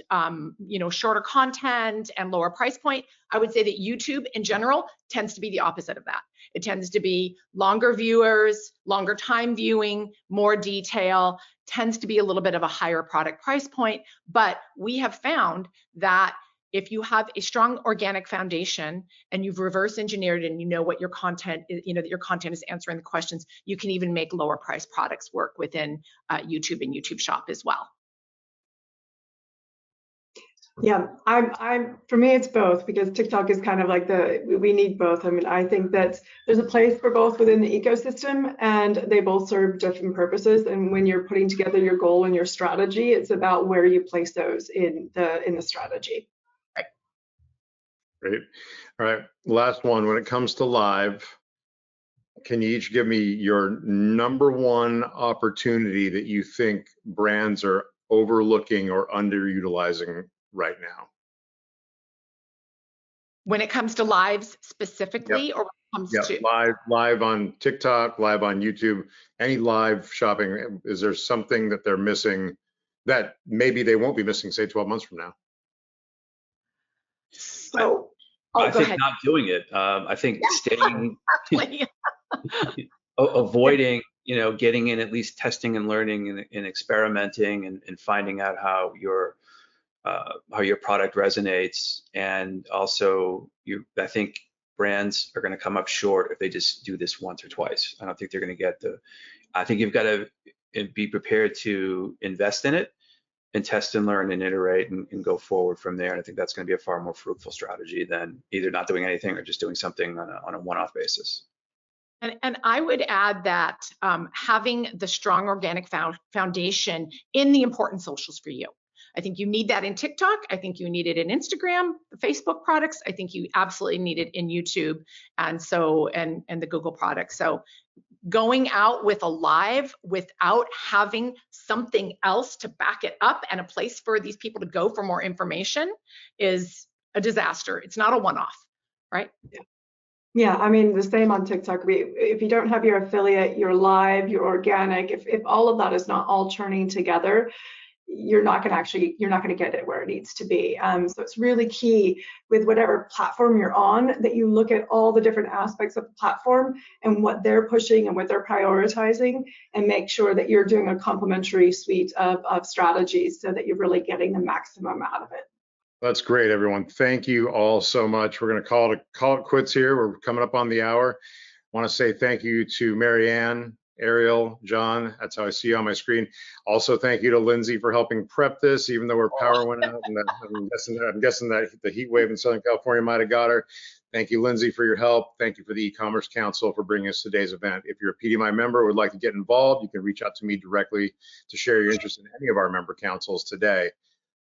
shorter content and lower price point, I would say that YouTube in general tends to be the opposite of that. It tends to be longer viewers, longer time viewing, more detail, tends to be a little bit of a higher product price point. But we have found that if you have a strong organic foundation and you've reverse engineered and you know what your content is, that your content is answering the questions, you can even make lower price products work within YouTube and YouTube Shop as well. Yeah, for me, it's both, because TikTok is kind of like we need both. I mean, I think that there's a place for both within the ecosystem, and they both serve different purposes. And when you're putting together your goal and your strategy, it's about where you place those in the strategy. Great. All right, last one. When it comes to live, can you each give me your number one opportunity that you think brands are overlooking or underutilizing right now? When it comes to lives specifically, yep. Or when it comes to live on TikTok, live on YouTube, any live shopping, is there something that they're missing that maybe they won't be missing, say 12 months from now? So I think not doing it. I think staying, avoiding, getting in, at least testing and learning and experimenting and finding out how your product resonates. And also, I think brands are going to come up short if they just do this once or twice. I don't think they're going to get I think you've got to be prepared to invest in it and test and learn and iterate and go forward from there. And I think that's going to be a far more fruitful strategy than either not doing anything or just doing something on a one-off basis. And I would add that having the strong organic foundation in the important socials for you. I think you need that in TikTok. I think you need it in Instagram, the Facebook products. I think you absolutely need it in YouTube and the Google products. So going out with a live without having something else to back it up and a place for these people to go for more information is a disaster. It's not a one-off, right? Yeah, I mean, the same on TikTok. If you don't have your affiliate, your live, your organic, if all of that is not all churning together, you're not going to get it where it needs to be. So it's really key with whatever platform you're on that you look at all the different aspects of the platform and what they're pushing and what they're prioritizing, and make sure that you're doing a complementary suite of strategies so that you're really getting the maximum out of it. That's great, everyone. Thank you all so much. We're going to call it quits here. We're coming up on the hour. I want to say thank you to Mary Ann, Ariel, John. That's how I see you on my screen. Also, thank you to Lindsay for helping prep this, even though our power went out. And I'm guessing that the heat wave in Southern California might have got her. Thank you, Lindsay, for your help. Thank you for the E-commerce Council for bringing us today's event. If you're a PDMI member or would like to get involved, you can reach out to me directly to share your interest in any of our member councils today.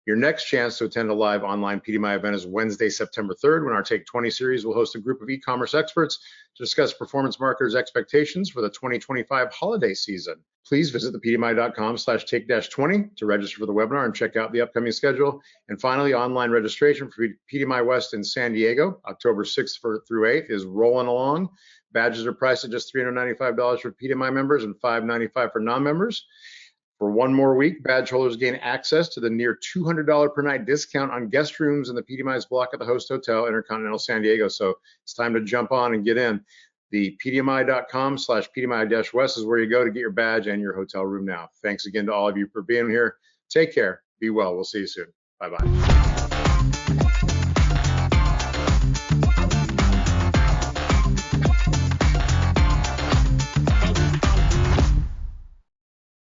Your next chance to attend a live online PDMI event is Wednesday, September 3rd, when our Take 20 series will host a group of e-commerce experts to discuss performance marketers' expectations for the 2025 holiday season. Please visit thepdmi.com/take-20 to register for the webinar and check out the upcoming schedule. And finally, online registration for PDMI West in San Diego, October 6th through 8th, is rolling along. Badges are priced at just $395 for PDMI members and $595 for non-members. For one more week, badge holders gain access to the near $200 per night discount on guest rooms in the PDMI's block at the host hotel, Intercontinental San Diego. So it's time to jump on and get in. The pdmi.com/PDMI-West is where you go to get your badge and your hotel room now. Thanks again to all of you for being here. Take care. Be well. We'll see you soon. Bye-bye.